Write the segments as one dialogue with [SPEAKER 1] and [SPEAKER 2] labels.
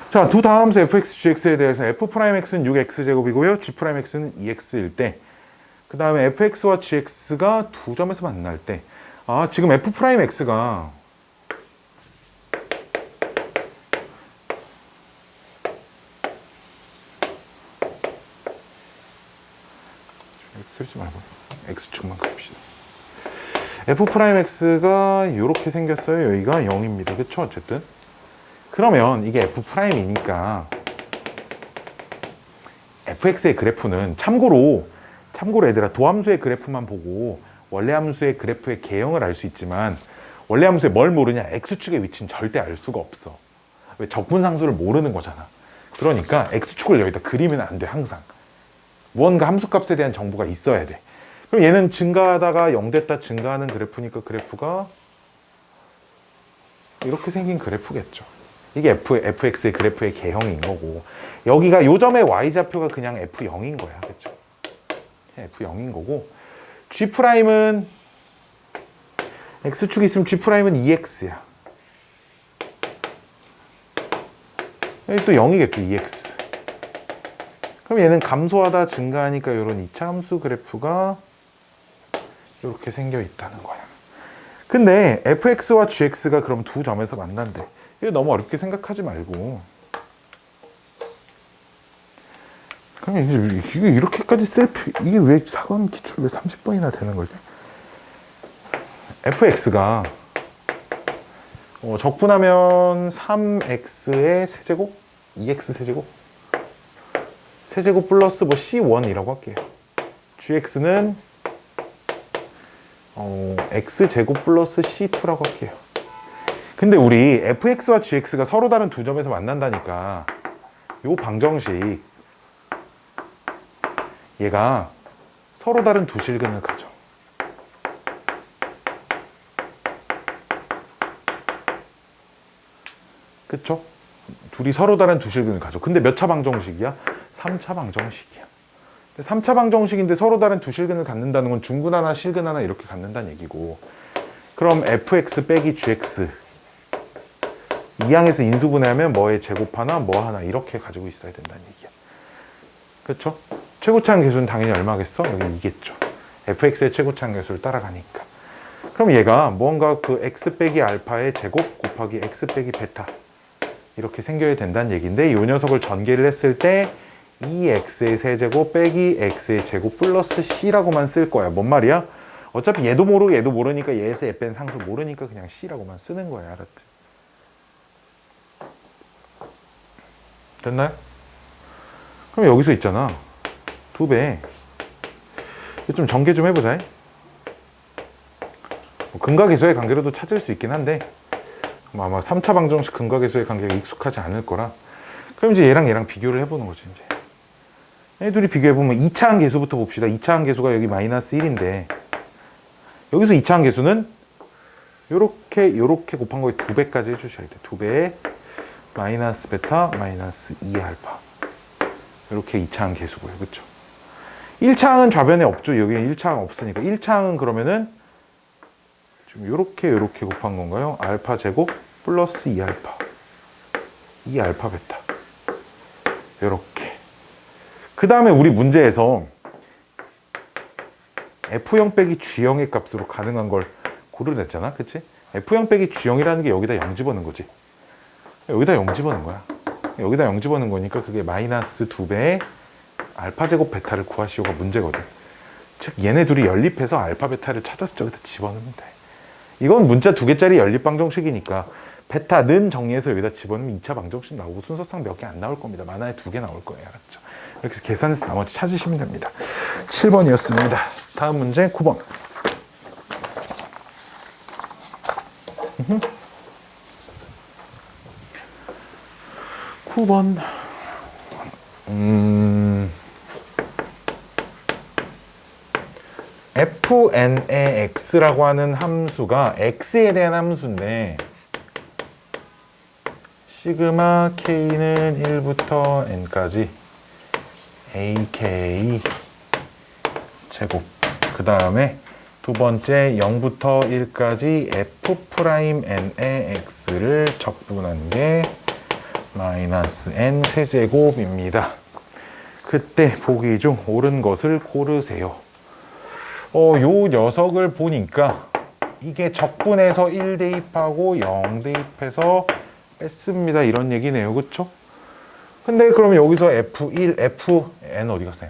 [SPEAKER 1] 자, 두 다함수 fx, gx에 대해서 f'x는 6x제곱이고요. g'x는 2x일 때, 그 다음에 fx와 gx가 두 점에서 만날 때, 지금 f'x가 쓰지 말고 x축만 그립시다. f'x가 이렇게 생겼어요. 여기가 0입니다. 그쵸? 어쨌든. 그러면 이게 f'이니까 fx의 그래프는 참고로 얘들아, 도함수의 그래프만 보고 원래 함수의 그래프의 개형을 알 수 있지만 원래 함수에 뭘 모르냐? x축의 위치는 절대 알 수가 없어. 왜? 적분상수를 모르는 거잖아. 그러니까 x축을 여기다 그리면 안 돼. 항상 무언가 함수값에 대한 정보가 있어야 돼. 그럼 얘는 증가하다가 0 됐다 증가하는 그래프니까 그래프가 이렇게 생긴 그래프겠죠. 이게 fx의 그래프의 개형인 거고, 여기가 요 점의 y좌표가 그냥 f0인 거야. 그렇죠? f0인 거고, g'은 x축이 있으면 g'은 2x야. 여기 또 0이겠죠. 2x. 그럼 얘는 감소하다 증가하니까 이런 2차 함수 그래프가 이렇게 생겨 있다는 거야. 근데 fx와 gx가 그럼 두 점에서 만난대. 이거 너무 어렵게 생각하지 말고. 그럼 이게 이렇게까지 이게 왜 사건 기출 왜 30번이나 되는 거지? fx가 적분하면 3x의 세제곱? 2x 세제곱? 세제곱 플러스 뭐 c1이라고 할게요. gx는 x제곱 플러스 c2라고 할게요. 근데 우리 fx와 gx가 서로 다른 두 점에서 만난다니까 요 방정식 얘가 서로 다른 두 실근을 가져. 그쵸? 둘이 서로 다른 두 실근을 가져. 근데 몇 차 방정식이야? 3차 방정식이야. 3차 방정식인데 서로 다른 두 실근을 갖는다는 건 중근 하나, 실근 하나 이렇게 갖는다는 얘기고, 그럼 fx 빼기 gx 이 항에서 인수분해하면 뭐의 제곱 하나, 뭐 하나 이렇게 가지고 있어야 된다는 얘기야. 그렇죠? 최고차항 계수는 당연히 얼마겠어? 여기 이겠죠. fx의 최고차항 계수를 따라가니까. 그럼 얘가 뭔가 그 x 빼기 알파의 제곱 곱하기 x 빼기 베타 이렇게 생겨야 된다는 얘기인데, 이 녀석을 전개를 했을 때 2x의 세제곱 빼기 x의 제곱 플러스 c라고만 쓸 거야. 뭔 말이야? 어차피 얘도 모르고 얘도 모르니까 얘에서 얘 뺀 상수 모르니까 그냥 c라고만 쓰는 거야. 알았지? 됐나요? 그럼 여기서 있잖아. 2배. 좀 전개 좀 해보자. 근각계수의 관계로도 찾을 수 있긴 한데 아마 3차 방정식 근각계수의 관계가 익숙하지 않을 거라. 그럼 이제 얘랑 비교를 해보는 거지. 이제 얘 둘이 비교해보면 2차항 계수부터 봅시다. 2차항 계수가 여기 마이너스 1인데 여기서 2차항 계수는 요렇게 곱한 거에 2배까지 해주셔야 돼. 2배에 마이너스 베타 마이너스 2알파 이렇게 2차항 계수고요. 그렇죠? 1차항은 좌변에 없죠. 여기는 1차항 없으니까 1차항은 그러면은 좀 요렇게 곱한 건가요? 알파 제곱 플러스 2알파 2알파 베타 요렇게. 그 다음에 우리 문제에서 F0 빼기 G0의 값으로 가능한 걸 고르랬잖아. 그치? F0 빼기 G0이라는 게 여기다 0 집어넣은 거지. 여기다 0 집어넣은 거야. 여기다 0 집어넣은 거니까 그게 마이너스 2배의 알파 제곱 베타를 구하시오가 문제거든. 즉 얘네 둘이 연립해서 알파 베타를 찾아서 저기다 집어넣으면 돼. 이건 문자 2개짜리 연립 방정식이니까 베타는 정리해서 여기다 집어넣으면 2차 방정식 나오고 순서상 몇 개 안 나올 겁니다. 많아야 2개 나올 거예요. 알았죠? 이렇게 해서 계산해서 나머지 찾으시면 됩니다. 7번이었습니다. 다음 문제 9번. 9번. fn의 x라고 하는 함수가 x에 대한 함수인데 시그마 k는 1부터 n까지 ak 제곱 그 다음에 두 번째 0부터 1까지 f'n의 x를 적분한 게 마이너스 n 세제곱입니다. 그때 보기 중 옳은 것을 고르세요. 요 녀석을 보니까 이게 적분해서 1 대입하고 0 대입해서 뺐습니다. 이런 얘기네요. 그쵸? 근데 그럼 여기서 F1, Fn 어디 갔어요?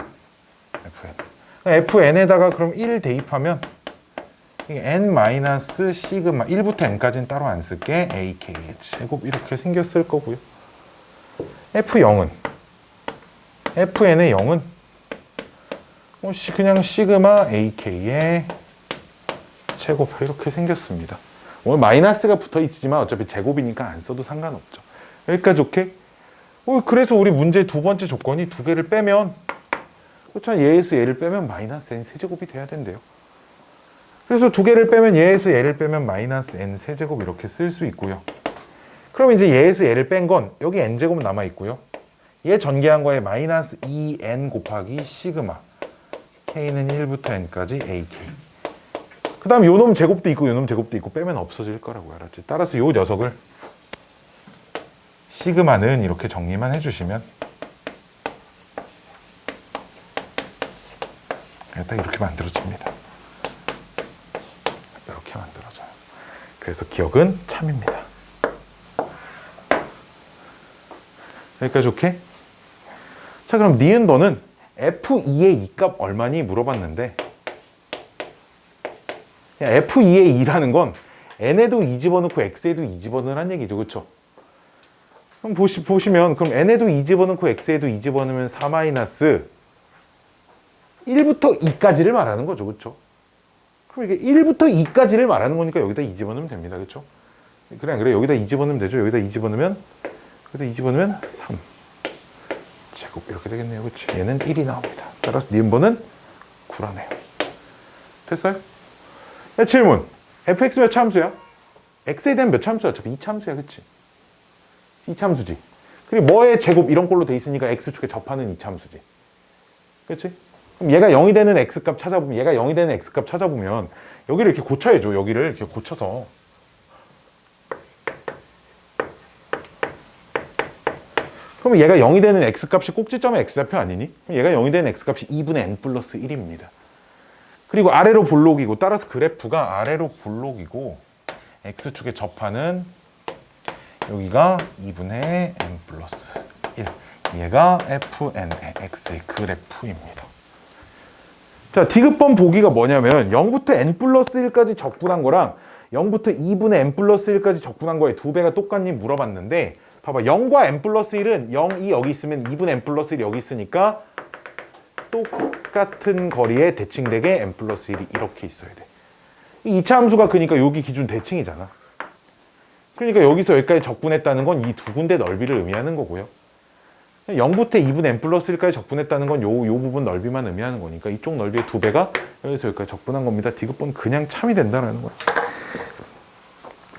[SPEAKER 1] Fn에다가 그럼 1 대입하면 n 마이너스 시그마 1부터 n까지는 따로 안 쓸게 ak의 제곱 이렇게 생겼을 거고요. F0은 Fn의 0은 그냥 시그마 ak의 제곱 이렇게 생겼습니다. 오늘 마이너스가 붙어 있지만 어차피 제곱이니까 안 써도 상관없죠. 여기까지 오케이? 그래서 우리 문제 두 번째 조건이 두 개를 빼면 그렇죠? 얘에서 얘를 빼면 마이너스 n 세제곱이 돼야 된대요. 그래서 두 개를 빼면 얘에서 얘를 빼면 마이너스 n 세제곱 이렇게 쓸 수 있고요. 그럼 이제 얘에서 얘를 뺀 건 여기 n제곱 남아 있고요. 얘 전개한 거에 마이너스 2n 곱하기 시그마 k는 1부터 n까지 ak. 그 다음 요 놈 제곱도 있고 요 놈 제곱도 있고 빼면 없어질 거라고 알았지. 따라서 요 녀석을 시그마는 이렇게 정리만 해주시면 딱 이렇게 만들어집니다. 이렇게 만들어져요. 그래서 기억은 참입니다. 여기까지 오케이? 자, 그럼 니은 너는 F2의 2값 얼마니 물어봤는데 F2의 2라는 건 n에도 2 집어넣고 x에도 2 집어넣으란 얘기죠. 그렇죠? 그럼 보시면 그럼 n에도 2 집어넣고 x에도 2 집어넣으면 4 마이너스 1부터 2까지를 말하는 거죠. 그렇죠? 그럼 이게 1부터 2까지를 말하는 거니까 여기다 2 집어넣으면 됩니다. 그렇죠? 그래 안 그래? 여기다 2 집어넣으면 되죠. 여기다 2 집어넣으면 3 제곱 이렇게 되겠네요. 그렇지? 얘는 1이 나옵니다. 따라서 니은번은 9라네요. 됐어요? 야, 질문. fx 몇 참수야? x에 대한 몇 참수야? 어차피 2참수야. 그치? 2참수지. 그리고 뭐의 제곱 이런 꼴로 돼 있으니까 x축에 접하는 2참수지. 그치? 그럼 얘가 0이 되는 x값 찾아보면 얘가 0이 되는 x값 찾아보면 여기를 이렇게 고쳐야죠. 여기를 이렇게 고쳐서 그럼 얘가 0이 되는 x값이 꼭지점의 x좌표 아니니? 그럼 얘가 0이 되는 x값이 2분의 n 플러스 1입니다. 그리고 아래로 볼록이고 따라서 그래프가 아래로 볼록이고 x축에 접하는 여기가 2분의 n 플러스 1 얘가 fn의 x의 그래프입니다. 자, 디귿번 보기가 뭐냐면 0부터 n 플러스 1까지 적분한 거랑 0부터 2분의 n 플러스 1까지 적분한 거에 두 배가 똑같니 물어봤는데 봐봐 0과 n 플러스 1은 0이 여기 있으면 2분의 n 플러스 1이 여기 있으니까 똑같은 거리에 대칭되게 n 플러스 1이 이렇게 있어야 돼. 이 2차 함수가 그러니까 여기 기준 대칭이잖아. 그러니까 여기서 여기까지 적분했다는 건 이 두 군데 넓이를 의미하는 거고요. 0부터 2분의 n 플러스 1까지 적분했다는 건 요 부분 넓이만 의미하는 거니까 이쪽 넓이의 두 배가 여기서 여기까지 적분한 겁니다. 디귿번 그냥 참이 된다는 거야.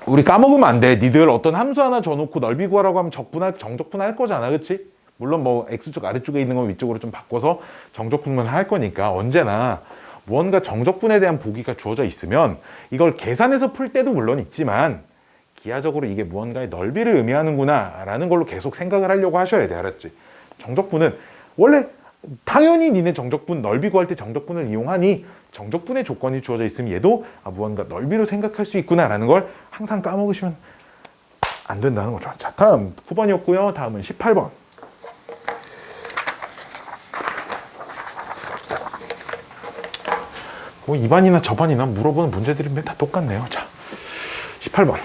[SPEAKER 1] 우리 까먹으면 안 돼. 니들 어떤 함수 하나 줘놓고 넓이 구하라고 하면 정적분할 거잖아. 그치? 물론 뭐 x축 아래쪽에 있는 건 위쪽으로 좀 바꿔서 정적분만 할 거니까 언제나 무언가 정적분에 대한 보기가 주어져 있으면 이걸 계산해서 풀 때도 물론 있지만 기하적으로 이게 무언가의 넓이를 의미하는구나 라는 걸로 계속 생각을 하려고 하셔야 돼. 알았지? 정적분은 원래 당연히 니네 정적분 넓이 구할 때 정적분을 이용하니 정적분의 조건이 주어져 있으면 얘도 무언가 넓이로 생각할 수 있구나 라는 걸 항상 까먹으시면 안 된다는 거죠. 자, 다음 9번이었고요. 다음은 18번. 뭐 이반이나 저반이나 물어보는 문제들이 맨 다 똑같네요. 자, 18번.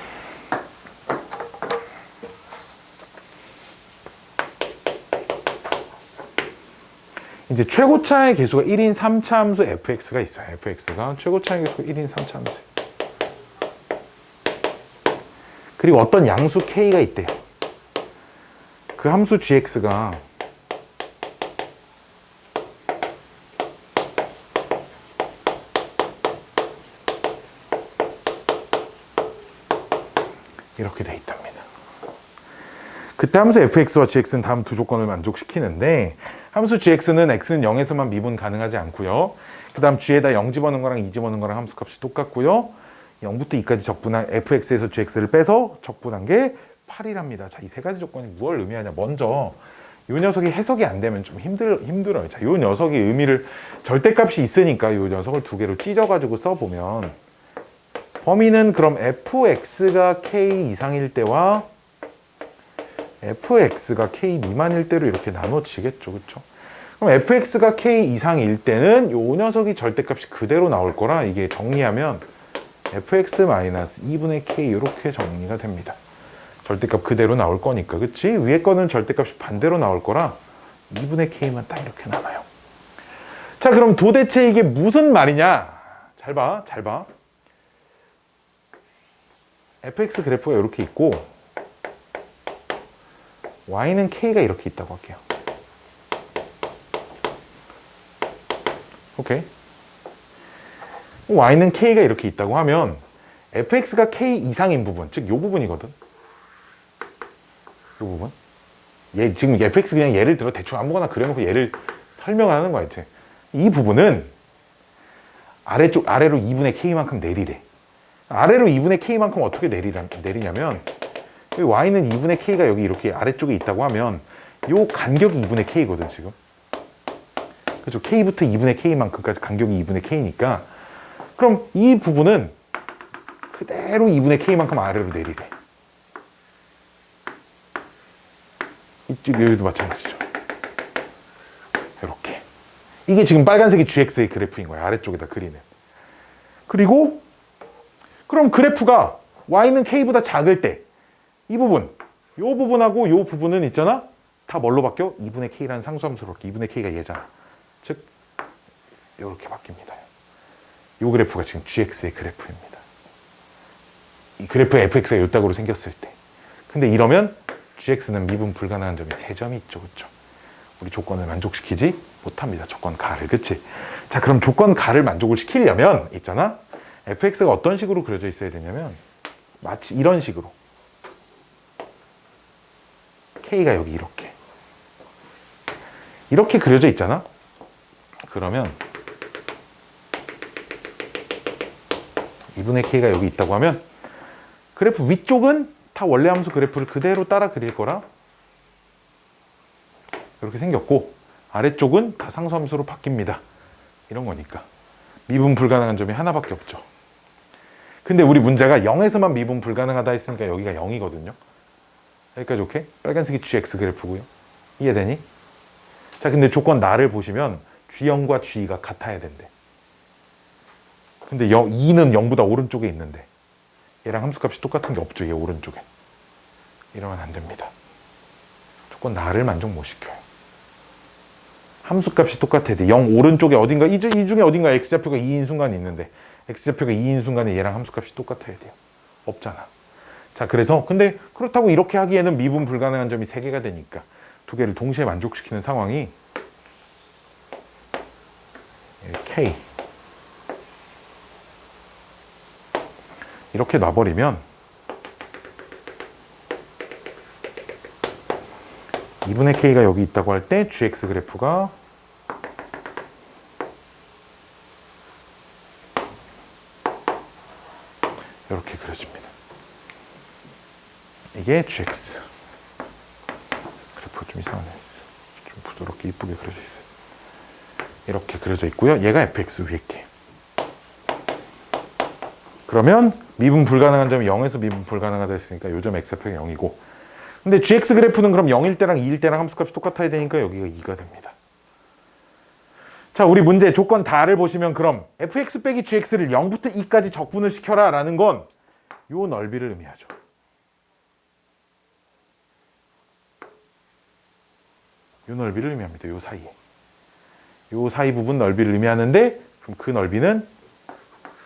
[SPEAKER 1] 이제 최고차의 계수가 1인 3차 함수 fx가 있어요. fx가 최고차의 계수가 1인 3차 함수. 그리고 어떤 양수 k가 있대요. 그 함수 gx가 이렇게 돼 있답니다. 그때 함수 fx와 gx는 다음 두 조건을 만족시키는데 함수 gx는 x는 0에서만 미분 가능하지 않고요. 그 다음 g에다 0 집어넣은 거랑 2 집어넣은 거랑 함수값이 똑같고요. 0부터 2까지 적분한 fx에서 gx를 빼서 적분한 게 8이랍니다. 자, 이 세 가지 조건이 무엇을 의미하냐. 먼저 이 녀석이 해석이 안 되면 좀 힘들어요. 자, 이 녀석이 의미를 절대값이 있으니까 이 녀석을 두 개로 찢어가지고 써보면 범위는 그럼 fx가 k 이상일 때와 fx가 k 미만일 때로 이렇게 나눠지겠죠. 그렇죠? 그럼 fx가 k 이상일 때는 이 녀석이 절대값이 그대로 나올 거라 이게 정리하면 fx-2분의 k 이렇게 정리가 됩니다. 절대값 그대로 나올 거니까, 그치? 위에 거는 절대값이 반대로 나올 거라 2분의 k만 딱 이렇게 남아요. 자, 그럼 도대체 이게 무슨 말이냐? 잘 봐, 잘 봐. fx 그래프가 이렇게 있고 y는 k가 이렇게 있다고 할게요. 오케이. y는 k가 이렇게 있다고 하면 fx가 k 이상인 부분, 즉 이 부분이거든. 이 부분. 얘 지금 fx 그냥 예를 들어 대충 아무거나 그려놓고 얘를 설명하는 거야. 이제 이 부분은 아래로 2분의 k만큼 내리래. 아래로 2분의 k만큼 어떻게 내리냐면 y는 2분의 k가 여기 이렇게 아래쪽에 있다고 하면 요 간격이 2분의 k거든 지금. 그렇죠? k부터 2분의 k만큼까지 간격이 2분의 k니까 그럼 이 부분은 그대로 2분의 k만큼 아래로 내리래. 여기도 마찬가지죠. 이렇게. 이게 지금 빨간색이 gx의 그래프인 거야. 아래쪽에다 그리는. 그리고 그럼 그래프가 y는 k보다 작을 때 이 부분, 이 부분하고 이 부분은 있잖아? 다 뭘로 바뀌어? 2분의 k라는 상수함수로 바뀌어. 2분의 k가 얘잖아. 즉 이렇게 바뀝니다. 이 그래프가 지금 gx의 그래프입니다. 이 그래프의 fx가 요따구로 생겼을 때. 근데 이러면 gx는 미분 불가능한 점이 3점이 있죠. 그렇죠? 우리 조건을 만족시키지 못합니다. 조건 가를. 그치? 자, 그럼 조건 가를 만족을 시키려면 있잖아? fx가 어떤 식으로 그려져 있어야 되냐면 마치 이런 식으로 k가 여기 이렇게 그려져 있잖아? 그러면 2분의 k가 여기 있다고 하면 그래프 위쪽은 다 원래 함수 그래프를 그대로 따라 그릴 거라 이렇게 생겼고 아래쪽은 다 상수함수로 바뀝니다. 이런 거니까 미분 불가능한 점이 하나밖에 없죠. 근데 우리 문제가 0에서만 미분 불가능하다 했으니까 여기가 0이거든요. 여기까지 오케이? 빨간색이 gx 그래프고요. 이해되니? 자, 근데 조건 나를 보시면 g0과 g2가 같아야 된대. 근데 2는 0보다 오른쪽에 있는데 얘랑 함수값이 똑같은 게 없죠. 얘 오른쪽에. 이러면 안 됩니다. 조건 나를 만족 못 시켜요. 함수값이 똑같아야 돼. 0 오른쪽에 어딘가 이 중에 어딘가 x좌표가 2인 순간이 있는데 x좌표가 2인 순간에 얘랑 함수값이 똑같아야 돼요. 없잖아. 자, 그래서 근데 그렇다고 이렇게 하기에는 미분 불가능한 점이 3개가 되니까 두 개를 동시에 만족시키는 상황이 k 이렇게 놔버리면 2분의 k가 여기 있다고 할 때 gx 그래프가 이렇게 그려집니다. 이게 gx 그래프가 좀 이상하네. 좀 부드럽게 이쁘게 그려져 있어요. 이렇게 그려져 있고요. 얘가 fx 위에 게. 그러면 미분 불가능한 점이 0에서 미분 불가능하다 했으니까 요점 x좌표가 0이고 근데 gx 그래프는 그럼 0일 때랑 2일 때랑 함수값이 똑같아야 되니까 여기가 2가 됩니다. 자, 우리 문제 조건 다를 보시면 그럼 fx 빼기 gx를 0부터 2까지 적분을 시켜라 라는 건 요 넓이를 의미하죠. 요 넓이를 의미합니다. 요 사이에. 요 사이 부분 넓이를 의미하는데 그럼 그 넓이는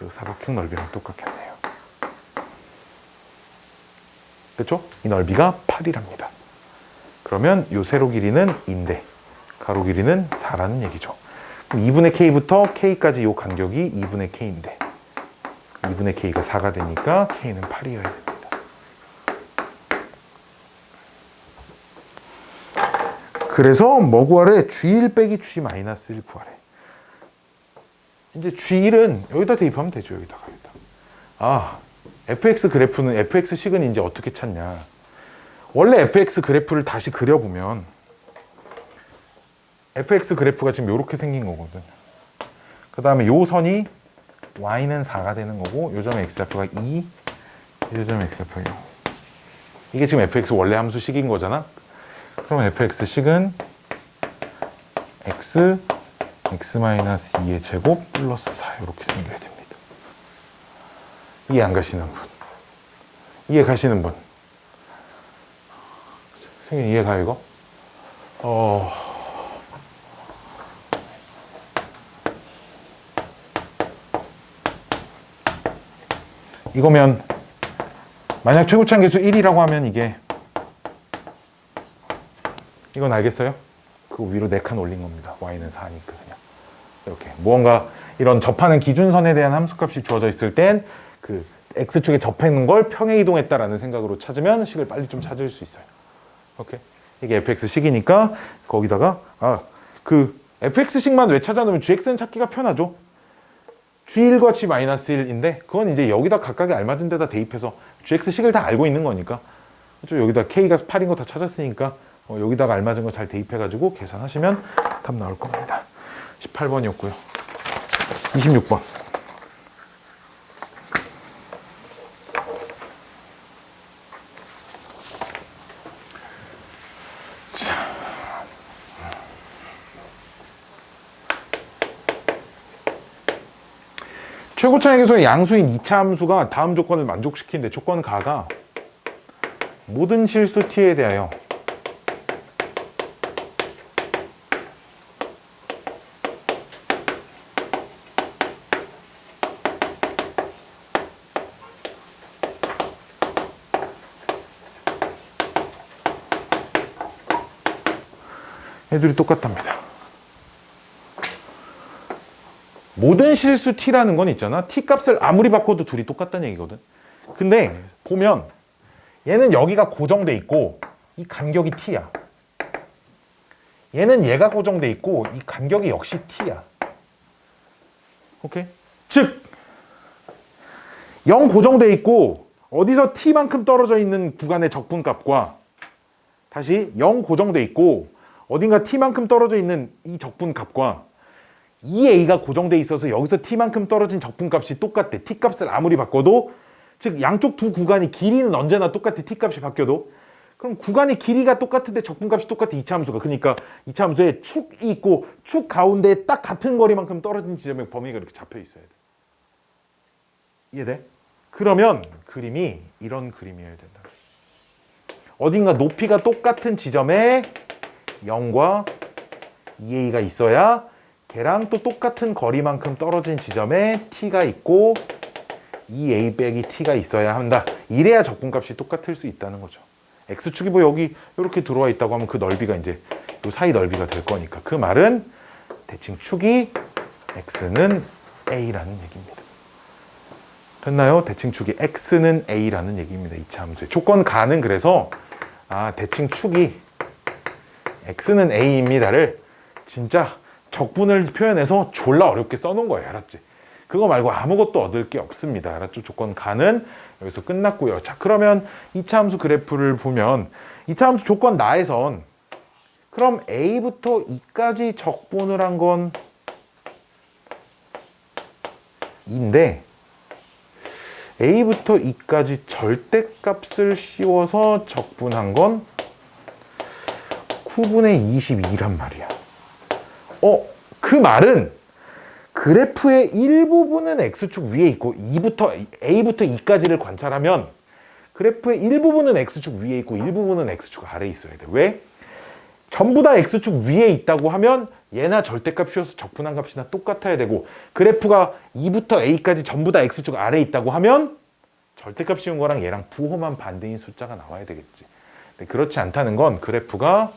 [SPEAKER 1] 요 사각형 넓이랑 똑같겠네요. 그렇죠? 이 넓이가 8이랍니다. 그러면 요 세로 길이는 2인데 가로 길이는 4라는 얘기죠. 그럼 2분의 k부터 k까지 요 간격이 2분의 k인데 2분의 k가 4가 되니까 k는 8이어야 됩니다. 그래서 뭐 구하래? g1 빼기 g-1 구하래. 이제 G1은 여기다 대입하면 되죠. 여기다가. 아, fx 그래프는 fx식은 이제 어떻게 찾냐. 원래 fx 그래프를 다시 그려보면 fx 그래프가 지금 이렇게 생긴 거거든. 그 다음에 요 선이 y는 4가 되는 거고 요 점의 x좌표가 2, 요 점의 x좌표가 0. 이게 지금 fx 원래 함수식인 거잖아. 그럼 fx식은 x, x-2의 제곱 플러스 4 이렇게 생겨야 됩니다. 이해 안 가시는 분? 이해 가시는 분? 선생님 이해 가요 이거? 이거면 만약 최고차항 계수 1이라고 하면 이게 이건 알겠어요? 그 위로 4칸 올린 겁니다. y는 4니까 그냥 이렇게 무언가 이런 접하는 기준선에 대한 함수값이 주어져 있을 땐 그 x축에 접하는 걸 평행 이동했다라는 생각으로 찾으면 식을 빨리 좀 찾을 수 있어요. 오케이? 이게 fx식이니까 거기다가 그 fx식만 왜 찾아놓으면 gx는 찾기가 편하죠. g1과 g-1인데 그건 이제 여기다 각각에 알맞은 데다 대입해서 gx식을 다 알고 있는 거니까 여기다 k가 8인 거 다 찾았으니까 여기다가 알맞은 거 잘 대입해가지고 계산하시면 답 나올 겁니다. 18번이었고요. 26번. 최고차항 계수의 양수인 2차 함수가 다음 조건을 만족시키는데 조건 가가 모든 실수 t에 대하여 애들이 똑같답니다. 모든 실수 t라는 건 있잖아. t 값을 아무리 바꿔도 둘이 똑같다는 얘기거든. 근데 보면 얘는 여기가 고정돼 있고 이 간격이 t야. 얘는 얘가 고정돼 있고 이 간격이 역시 t야. 오케이? 즉 0 고정돼 있고 어디서 t만큼 떨어져 있는 구간의 적분값과 다시 0 고정돼 있고 어딘가 t만큼 떨어져 있는 이 적분값과 이 a가 고정돼 있어서 여기서 t만큼 떨어진 적분값이 똑같대. t값을 아무리 바꿔도 즉 양쪽 두 구간이 길이는 언제나 똑같아. t값이 바뀌어도. 그럼 구간의 길이가 똑같은데 적분값이 똑같아. 2차 함수가. 그러니까 2차 함수에 축이 있고 축 가운데 딱 같은 거리만큼 떨어진 지점의 범위가 이렇게 잡혀 있어야 돼. 이해돼? 그러면 그림이 이런 그림이어야 된다. 어딘가 높이가 똑같은 지점에 0과 2a가 있어야 걔랑 또 똑같은 거리만큼 떨어진 지점에 t가 있고 2a 빼기 t가 있어야 한다. 이래야 적분값이 똑같을 수 있다는 거죠. x축이 뭐 여기 이렇게 들어와 있다고 하면 그 넓이가 이제 요 사이 넓이가 될 거니까 그 말은 대칭 축이 x는 a라는 얘기입니다. 됐나요? 대칭 축이 x는 a라는 얘기입니다. 2차 함수의 조건 가는 그래서 대칭 축이 x는 a입니다를 진짜 적분을 표현해서 졸라 어렵게 써놓은 거예요. 알았지? 그거 말고 아무것도 얻을 게 없습니다. 알았죠? 조건 가는 여기서 끝났고요. 자, 그러면 2차 함수 그래프를 보면 2차 함수 조건 나에선 그럼 a부터 2까지 적분을 한 건 인데 a부터 2까지 절대값을 씌워서 적분한 건 9분의 22란 말이야. 그 말은 그래프의 일부분은 x축 위에 있고 a부터 2까지를 관찰하면 그래프의 일부분은 x축 위에 있고 일부분은 x축 아래에 있어야 돼. 왜? 전부 다 x축 위에 있다고 하면 얘나 절대값 씌워서 적분한 값이나 똑같아야 되고 그래프가 2부터 a까지 전부 다 x축 아래에 있다고 하면 절대값 씌운 거랑 얘랑 부호만 반대인 숫자가 나와야 되겠지. 근데 그렇지 않다는 건 그래프가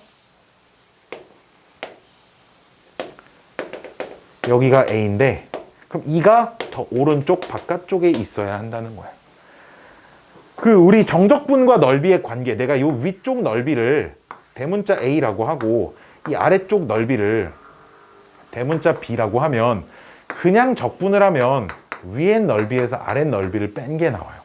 [SPEAKER 1] 여기가 a인데 그럼 2가 더 오른쪽 바깥쪽에 있어야 한다는 거야. 그 우리 정적분과 넓이의 관계, 내가 이 위쪽 넓이를 대문자 a라고 하고 이 아래쪽 넓이를 대문자 b라고 하면 그냥 적분을 하면 위의 넓이에서 아랫 넓이를 뺀 게 나와요.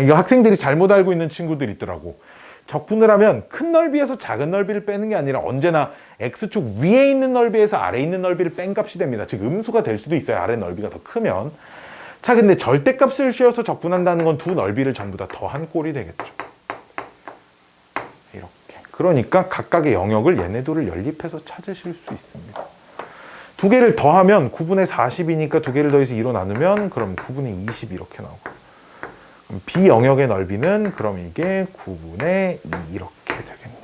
[SPEAKER 1] 이거 학생들이 잘못 알고 있는 친구들이 있더라고. 적분을 하면 큰 넓이에서 작은 넓이를 빼는 게 아니라 언제나 X축 위에 있는 넓이에서 아래에 있는 넓이를 뺀 값이 됩니다. 즉 음수가 될 수도 있어요. 아래 넓이가 더 크면. 자, 근데 절대값을 씌워서 적분한다는 건 두 넓이를 전부 다 더한 꼴이 되겠죠. 이렇게. 그러니까 각각의 영역을 얘네 둘을 연립해서 찾으실 수 있습니다. 두 개를 더하면 9분의 40이니까 두 개를 더해서 2로 나누면 그럼 9분의 20 이렇게 나오고, 그럼 B 영역의 넓이는 그럼 이게 9분의 2 이렇게 되겠네요.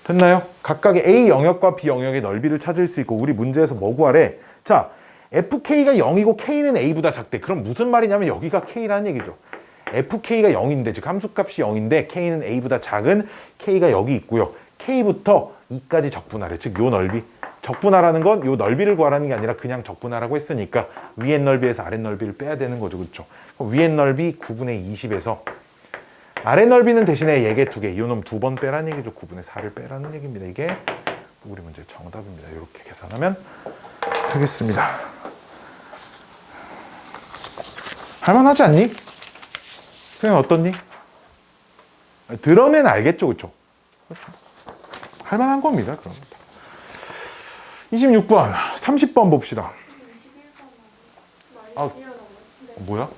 [SPEAKER 1] 됐나요? 각각의 A 영역과 B 영역의 넓이를 찾을 수 있고, 우리 문제에서 뭐 구하래? 자, FK가 0이고 K는 A보다 작대. 그럼 무슨 말이냐면 여기가 K라는 얘기죠. FK가 0인데, 즉 함수값이 0인데 K는 A보다 작은 K가 여기 있고요. K부터 2까지 적분하래. 즉 요 넓이. 적분하라는 건 요 넓이를 구하라는 게 아니라 그냥 적분하라고 했으니까 위의 넓이에서 아랫 넓이를 빼야 되는 거죠. 그렇죠? 위의 넓이 9분의 20에서 아랫 넓이는 대신에 얘게 두 개, 요 놈 두 번 빼라는 얘기죠. 9분의 4를 빼라는 얘기입니다. 이게 우리 문제 정답입니다. 이렇게 계산하면 되겠습니다. 할만하지 않니? 선생님 어떻니? 들으면 알겠죠. 그렇죠? 그렇죠. 할만한 겁니다. 그럼 26번, 30번 봅시다. 아, 뭐야?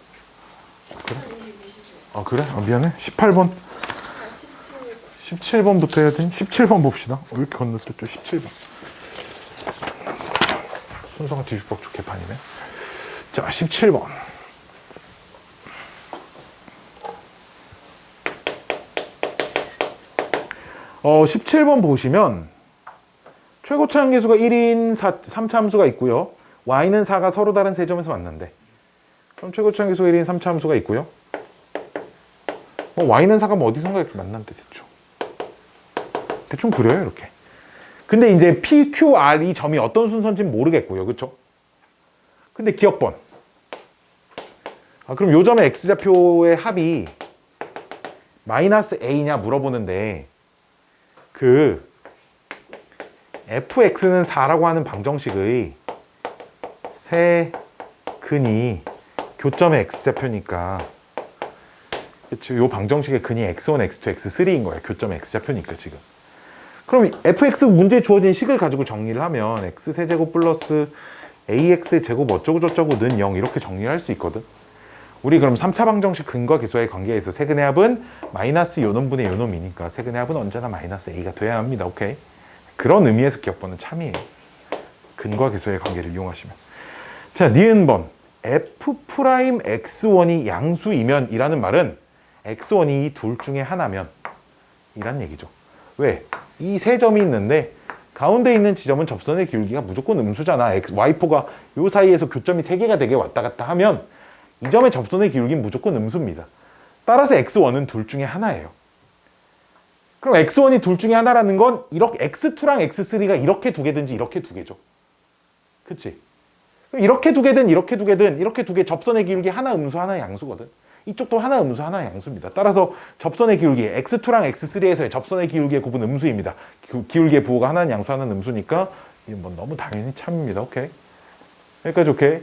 [SPEAKER 1] 그래? 아, 그래? 아, 미안해. 18번. 17번부터 해야 되니? 17번 봅시다. 왜 이렇게 건너뛰었죠? 17번. 순서가 뒤죽박죽 개판이네. 자, 17번. 어, 17번 보시면 최고차 함계수가 1인 3차 함수가 있고요. y는 4가 서로 다른 세 점에서 만난대. 그럼 최고차 함계수가 1인 3차 함수가 있고요. y는 4가 뭐 어디선가 이렇게 만난대. 대충 그려요, 이렇게. 근데 이제 P, Q, R 이 점이 어떤 순서인지는 모르겠고요. 그렇죠? 근데 기억번. 아, 그럼 요 점의 x좌표의 합이 마이너스 a냐 물어보는데, 그 fx는 4라고 하는 방정식의 세 근이 교점의 x좌표니까, 그렇죠? 요 방정식의 근이 x1, x2, x3인 거예요. 교점의 x좌표니까 지금. 그럼 fx 문제에 주어진 식을 가지고 정리를 하면 x세제곱 플러스 ax의 제곱 어쩌고 저쩌고는 0 이렇게 정리할 수 있거든. 우리 그럼 3차 방정식 근과 계수와의 관계에서 세근의 합은 마이너스 요놈분의 요놈이니까 세근의 합은 언제나 마이너스 a가 돼야 합니다. 오케이? 그런 의미에서 기억번은 참이에요. 근과 계수와의 관계를 이용하시면. 자, 니은번. f'x1이 양수이면 이라는 말은 x1이 이 둘 중에 하나면 이란 얘기죠. 왜? 이 세 점이 있는데 가운데 있는 지점은 접선의 기울기가 무조건 음수잖아. y포가 요 사이에서 교점이 3개가 되게 왔다 갔다 하면 이 점의 접선의 기울기는 무조건 음수입니다. 따라서 x1은 둘 중에 하나예요. 그럼 x1이 둘 중에 하나라는 건 이렇게 x2랑 x3가 이렇게 두 개든지 이렇게 두 개죠. 그치? 이렇게 두 개든 이렇게 두 개든 이렇게 두 개 접선의 기울기 하나 음수 하나 양수거든. 이쪽도 하나 음수 하나 양수입니다. 따라서 접선의 기울기 x2랑 x3에서의 접선의 기울기의 곱은 음수입니다. 기울기의 부호가 하나는 양수 하나는 음수니까 이건 뭐 너무 당연히 참입니다. 오케이? 여기까지 오케이?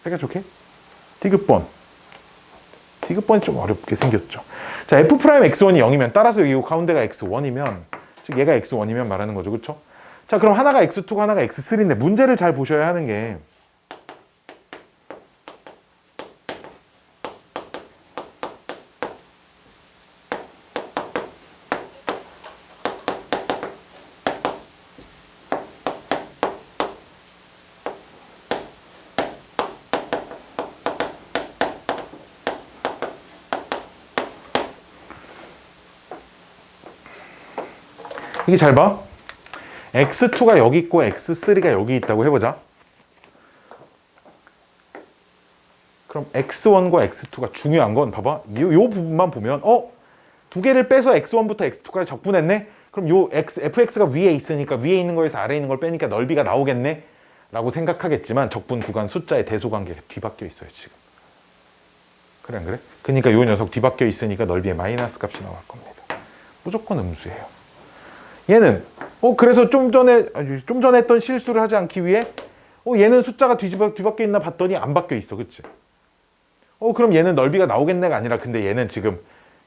[SPEAKER 1] 여기까지 오케이? 디귿번. 디귿번이 좀 어렵게 생겼죠. 자, f'x1이 0이면 따라서 여기 가운데가 x1이면 즉 얘가 x1이면 말하는 거죠. 그렇죠? 자, 그럼 하나가 x2고 하나가 x3인데 문제를 잘 보셔야 하는 게 이게 잘 봐. x2가 여기 있고 x3가 여기 있다고 해보자. 그럼 x1과 x2가 중요한 건 봐봐. 요 부분만 보면 두 개를 빼서 x1부터 x2까지 적분했네? 그럼 요 fx가 위에 있으니까 위에 있는 거에서 아래에 있는 걸 빼니까 넓이가 나오겠네? 라고 생각하겠지만 적분 구간 숫자의 대소관계가 뒤바뀌어 있어요, 지금. 그래 안 그래? 그러니까 요 녀석 뒤바뀌어 있으니까 넓이의 마이너스 값이 나올 겁니다. 무조건 음수예요. 얘는 그래서 좀 전에 했던 실수를 하지 않기 위해 얘는 숫자가 뒤바뀌어 있나 봤더니 안 바뀌어 있어. 그치? 그럼 얘는 넓이가 나오겠네가 아니라 근데 얘는 지금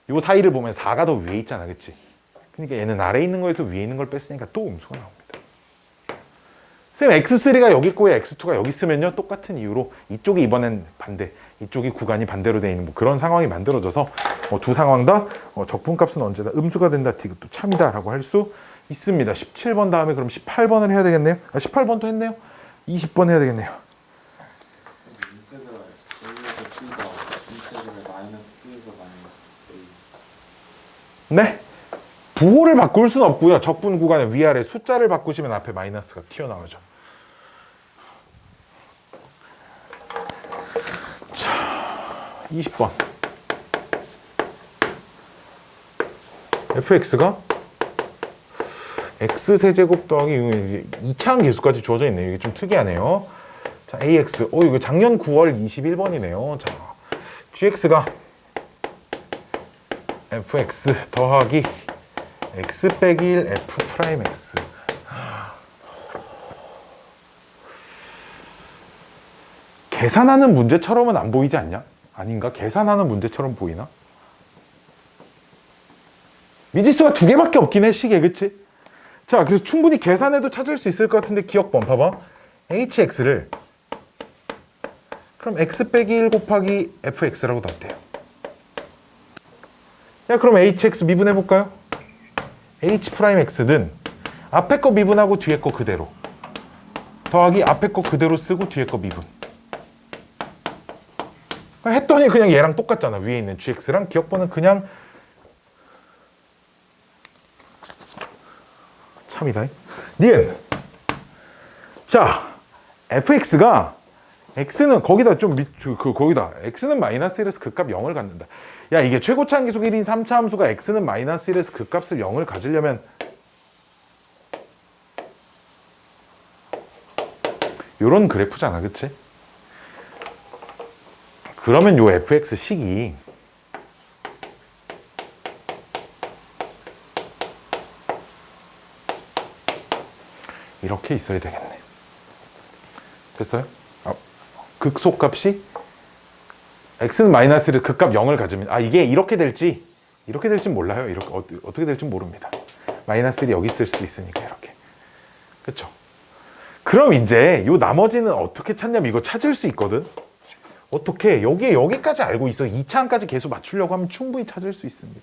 [SPEAKER 1] 요 사이를 보면 4가 더 위에 있잖아. 그치? 그러니까 얘는 아래에 있는 거에서 위에 있는 걸 뺐으니까 또 음수가 나옵니다. 선생님 x3가 여기 있고 x2가 여기 있으면요 똑같은 이유로 이쪽이 이번엔 반대, 이쪽이 구간이 반대로 되어 있는 뭐 그런 상황이 만들어져서 두 상황 다 적분값은 언제나 음수가 된다. 이것도 참이다 라고 할 수 있습니다. 17번 다음에 그럼 18번을 해야 되겠네요. 18번도 했네요. 20번 해야 되겠네요. 네. 부호를 바꿀 수는 없고요. 적분 구간의 위아래 숫자를 바꾸시면 앞에 마이너스가 튀어나오죠. 자, 20번. fx가 x세제곱 더하기 2차항 계수까지 주어져 있네요. 이게 좀 특이하네요. 자, ax. 이거 작년 9월 21번이네요. 자, gx가 fx 더하기 x 빼기 1 f 프라임 x. 계산하는 문제처럼은 안 보이지 않냐? 아닌가? 계산하는 문제처럼 보이나? 미지수가 2개밖에 없긴 해, 식에. 그치? 자, 그래서 충분히 계산해도 찾을 수 있을 것 같은데 기억번 봐봐. hx를 그럼 x 빼기 1 곱하기 fx라고 넣었대요. 야, 그럼 hx 미분해볼까요? h 프라임 x는 앞에 거 미분하고 뒤에 거 그대로 더하기 앞에 거 그대로 쓰고 뒤에 거 미분 했더니 그냥 얘랑 똑같잖아. 위에 있는 gx랑 기억번은 그냥 참이다. 니은. 자, fx가 x는 거기다 거기다 x는 마이너스 1에서 극값 0을 갖는다. 야, 이게 최고차 함계속 1인 3차 함수가 x는 마이너스 1에서 극값을 0을 가지려면 요런 그래프잖아. 그치? 그러면 요 fx 식이 이렇게 있어야 되겠네. 됐어요? 극소값이 x는 마이너스 1을 극값 0을 가지면 이게 이렇게 될지 몰라요. 이렇게 어떻게 될지 모릅니다. 마이너스 1이 여기 있을 수도 있으니까 이렇게. 그쵸? 그럼 이제 요 나머지는 어떻게 찾냐면 이거 찾을 수 있거든. 어떻게? 여기까지 알고 있어. 2차항까지 계속 맞추려고 하면 충분히 찾을 수 있습니다.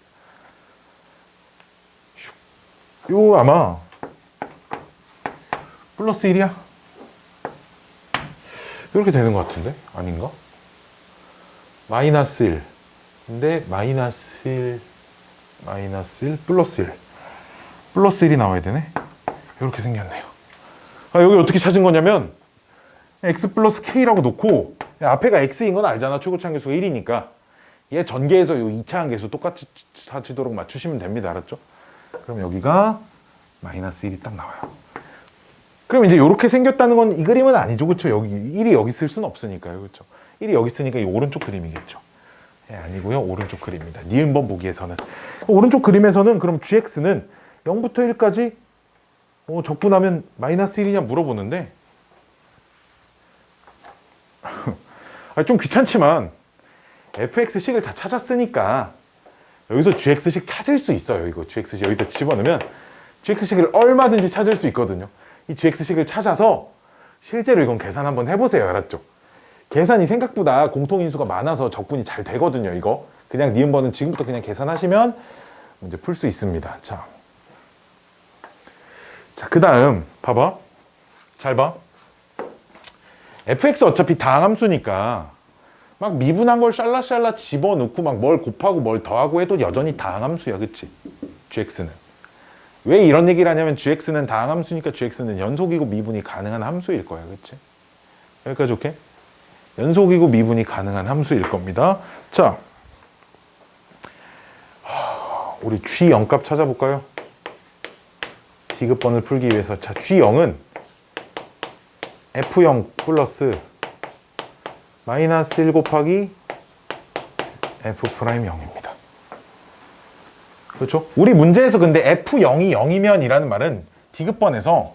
[SPEAKER 1] 요 아마 플러스 1이야? 이렇게 되는 것 같은데? 아닌가? 마이너스 1. 근데 마이너스 1, 플러스 1. 플러스 1이 나와야 되네? 이렇게 생겼네요. 여기 어떻게 찾은 거냐면 x 플러스 k라고 놓고 앞에가 x인 건 알잖아. 최고차 함계수가 1이니까 얘 전개해서 요 2차 함계수 똑같이 찾도록 맞추시면 됩니다. 알았죠? 그럼 여기가 마이너스 1이 딱 나와요. 그럼 이제 이렇게 생겼다는 건 이 그림은 아니죠. 그렇죠? 여기 1이 여기 쓸 수는 없으니까요. 그렇죠? 1이 여기 쓰니까 이 오른쪽 그림이겠죠. 아니고요. 오른쪽 그림입니다. 니은번 보기에서는. 오른쪽 그림에서는 그럼 gx는 0부터 1까지 적분하면 마이너스 1이냐 물어보는데 좀 귀찮지만 fx식을 다 찾았으니까 여기서 gx식 찾을 수 있어요. 이거 gx식 여기다 집어넣으면 gx식을 얼마든지 찾을 수 있거든요. 이 gx식을 찾아서 실제로 이건 계산 한번 해보세요. 알았죠? 계산이 생각보다 공통인수가 많아서 적분이 잘 되거든요. 이거 그냥 니은번은 지금부터 그냥 계산하시면 문제 풀 수 있습니다. 자, 그 다음 봐봐. 잘 봐. fx 어차피 다항함수니까 막 미분한 걸 샬라샬라 집어넣고 막 뭘 곱하고 뭘 더하고 해도 여전히 다항함수야. 그치? gx는. 왜 이런 얘기를 하냐면 gx는 다항함수니까 gx는 연속이고 미분이 가능한 함수일 거야. 그치? 여기까지 오케이? 연속이고 미분이 가능한 함수일 겁니다. 자, 우리 g0값 찾아볼까요? 디귿번을 풀기 위해서. 자, g0은 f0 플러스 마이너스 1 곱하기 f 프라임 0입니다. 그렇죠? 우리 문제에서 근데 F0이 0이면 이라는 말은 디귿번에서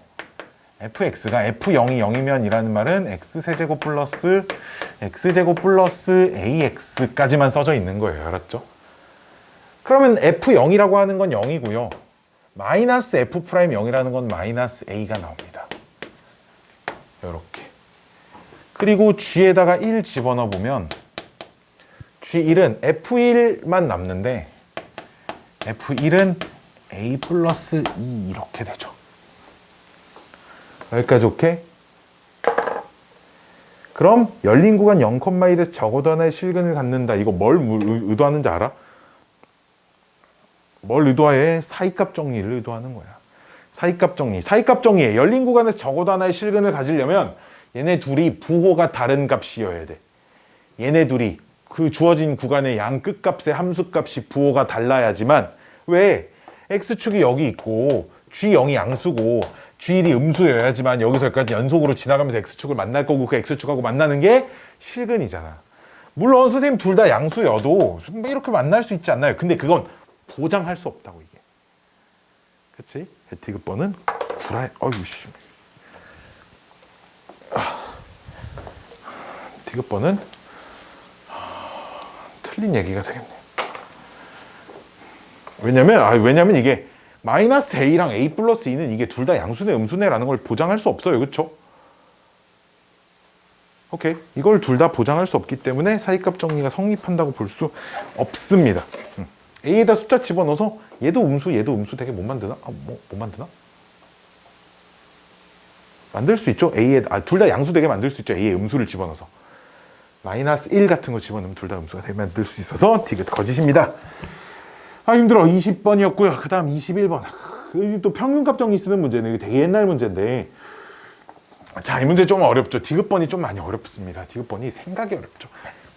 [SPEAKER 1] fx가 F0이 0이면 이라는 말은 x세제곱 플러스 x제곱 플러스 ax까지만 써져 있는 거예요. 알았죠? 그러면 F0이라고 하는 건 0이고요. 마이너스 F'0이라는 건 마이너스 a가 나옵니다. 이렇게. 그리고 g에다가 1 집어넣어 보면 g1은 F1만 남는데 F1은 a 플러스 2 이렇게 되죠. 여기까지 오케이? 그럼 열린 구간 0,1에서 적어도 하나의 실근을 갖는다. 이거 뭘 의도하는지 알아? 뭘 의도해? 사이값 정리를 의도하는 거야. 사이값 정리. 사이값 정리에 열린 구간에서 적어도 하나의 실근을 가지려면 얘네 둘이 부호가 다른 값이어야 돼. 얘네 둘이 그 주어진 구간의 양 끝값의 함수값이 부호가 달라야지만 왜? x축이 여기 있고 g0이 양수고 g1이 음수여야지만 여기서 여기까지 연속으로 지나가면서 x축을 만날 거고 그 x축하고 만나는 게 실근이잖아. 물론 선생님 둘 다 양수여도 이렇게 만날 수 있지 않나요? 근데 그건 보장할 수 없다고 이게. 그치? 디귿번은 구라에 어이씨. 디귿번은 틀린 얘기가 되겠네. 왜냐면 이게 마이너스 a랑 a 플러스 2는 이게 둘 다 양수네 음수네라는 걸 보장할 수 없어요. 그쵸? 오케이. 이걸 둘 다 보장할 수 없기 때문에 사이값 정리가 성립한다고 볼 수 없습니다. a에다 숫자 집어넣어서 얘도 음수 되게 못 만드나? 못 만드나? 만들 수 있죠? 둘 다 양수 되게 만들 수 있죠. a에 음수를 집어넣어서. 마이너스 1 같은 거 집어넣으면 둘 다 음수가 되게 만들 수 있어서 디귿 거짓입니다. 힘들어. 20번이었고요. 그 다음 21번. 또 평균값 정리 쓰는 문제는 이게 되게 옛날 문제인데 자, 이 문제 좀 어렵죠. 디귿번이 좀 많이 어렵습니다. 디귿번이 생각이 어렵죠.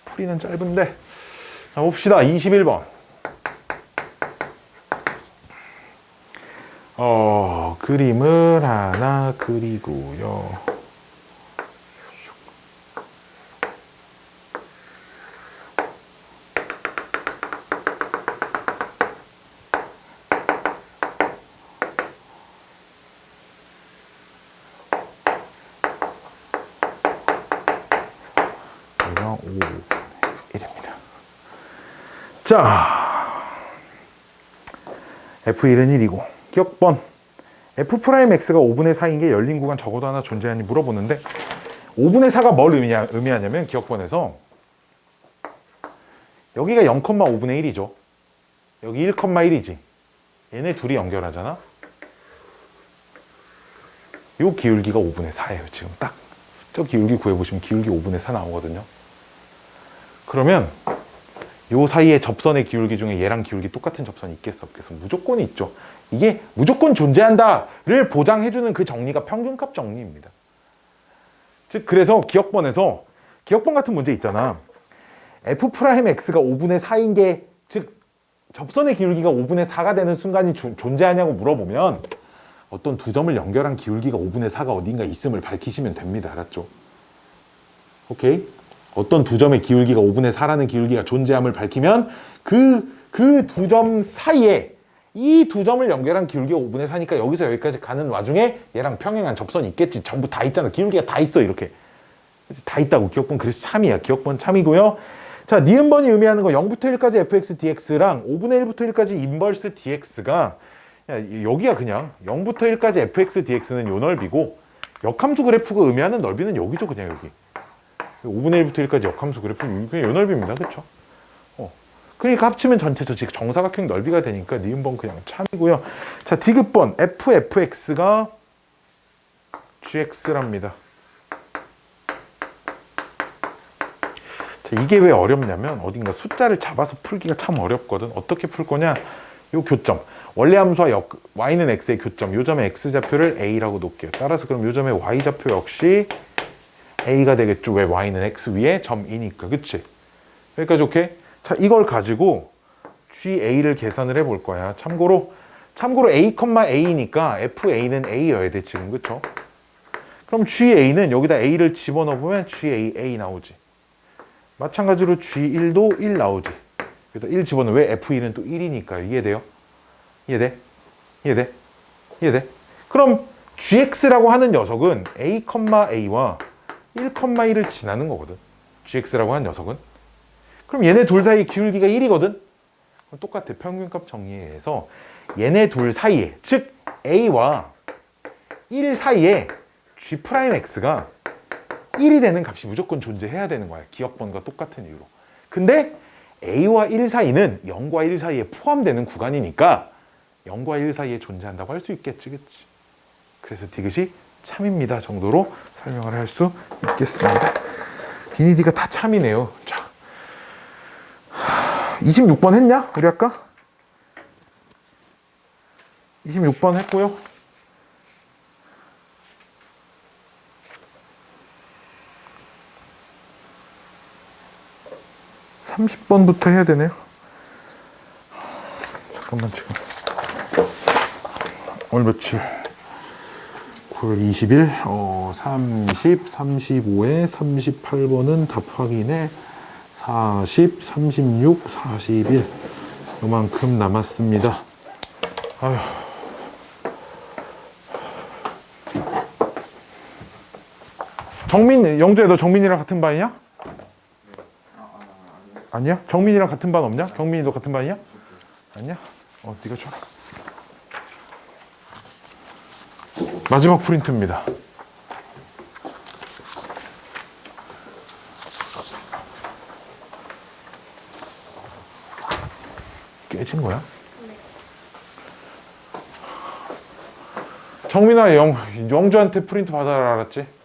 [SPEAKER 1] 풀이는 짧은데 자, 봅시다. 21번. 그림을 하나 그리고요. 자, F1은 1이고 기억번 F'X가 5분의 4인 게 열린 구간 적어도 하나 존재하니 물어보는데 5분의 4가 뭘 의미하냐면 기억번에서 여기가 0,5분의 1이죠. 여기 1,1이지. 얘네 둘이 연결하잖아. 요 기울기가 5분의 4예요. 지금 딱 저 기울기 구해보시면 기울기 5분의 4 나오거든요. 그러면 요 사이에 접선의 기울기 중에 얘랑 기울기 똑같은 접선이 있겠어 없겠어? 무조건 있죠. 이게 무조건 존재한다를 보장해주는 그 정리가 평균값 정리입니다. 즉 그래서 기억번에서 기억번 같은 문제 있잖아. F'X가 5분의 4인 게 즉 접선의 기울기가 5분의 4가 되는 순간이 존재하냐고 물어보면 어떤 두 점을 연결한 기울기가 5분의 4가 어딘가 있음을 밝히시면 됩니다. 알았죠? 오케이? 어떤 두 점의 기울기가 5분의 4라는 기울기가 존재함을 밝히면 그 두 점 사이에 이 두 점을 연결한 기울기가 5분의 4니까 여기서 여기까지 가는 와중에 얘랑 평행한 접선이 있겠지. 전부 다 있잖아. 기울기가 다 있어. 이렇게. 다 있다고. 기억번 그래서 참이야. 기억번 참이고요. 자, 니은번이 의미하는 거 0부터 1까지 fx dx랑 5분의 1부터 1까지 인버스 dx가 여기야 그냥 0부터 1까지 fx dx는 요 넓이고 역함수 그래프가 의미하는 넓이는 여기죠. 그냥 여기. 5분의 1부터 1까지 역함수 그래프 그냥 요 넓이입니다. 그쵸? 그러니까 합치면 전체죠. 즉 정사각형 넓이가 되니까 니은번 그냥 참이고요. 자, 디귿번 fx가 gx랍니다. 자, 이게 왜 어렵냐면 어딘가 숫자를 잡아서 풀기가 참 어렵거든. 어떻게 풀 거냐? 요 교점. 원래 함수와 y는 x의 교점. 요 점의 x좌표를 a라고 놓을게요. 따라서 그럼 요 점의 y좌표 역시 a가 되겠죠. 왜? y는 x 위에 점 2니까. 그치? 여기까지 오케이? 자, 이걸 가지고 GA를 계산을 해볼 거야. 참고로 A, A니까 FA는 A여야 돼, 지금. 그쵸? 그럼 GA는 여기다 A를 집어넣으면 GAA 나오지. 마찬가지로 G1도 1 나오지. 여기다 1 집어넣으면 왜 F1은 또 1이니까. 이해돼요? 이해돼? 이해돼? 이해돼? 그럼 gx라고 하는 녀석은 a, a와 1, 1을 지나는 거거든. gx라고 하는 녀석은. 그럼 얘네 둘 사이 기울기가 1이거든. 그럼 똑같아. 평균값 정리에 의해서 얘네 둘 사이에, 즉 a와 1 사이에 g'x가 1이 되는 값이 무조건 존재해야 되는 거야. 기억번과 똑같은 이유로. 근데 a와 1 사이는 0과 1 사이에 포함되는 구간이니까 0과 1 사이에 존재한다고 할 수 있겠지, 그치? 그래서 디귿이 참입니다 정도로 설명을 할 수 있겠습니다. 비니디가 다 참이네요. 자, 26번 했냐? 우리 아까? 26번 했고요. 30번부터 해야 되네요. 잠깐만, 지금 오늘 며칠? 9월 20일 30, 35에 38번은 답 확인에 40, 36, 41 요만큼 남았습니다. 아휴. 정민, 영주야, 너 정민이랑 같은 반이냐? 아니야? 정민이랑 같은 반 없냐? 경민이 너 같은 반이야? 아니야? 네가 줘라. 마지막 프린트입니다. 깨진 거야? 네. 정민아, 영주한테 프린트 받아라, 알았지?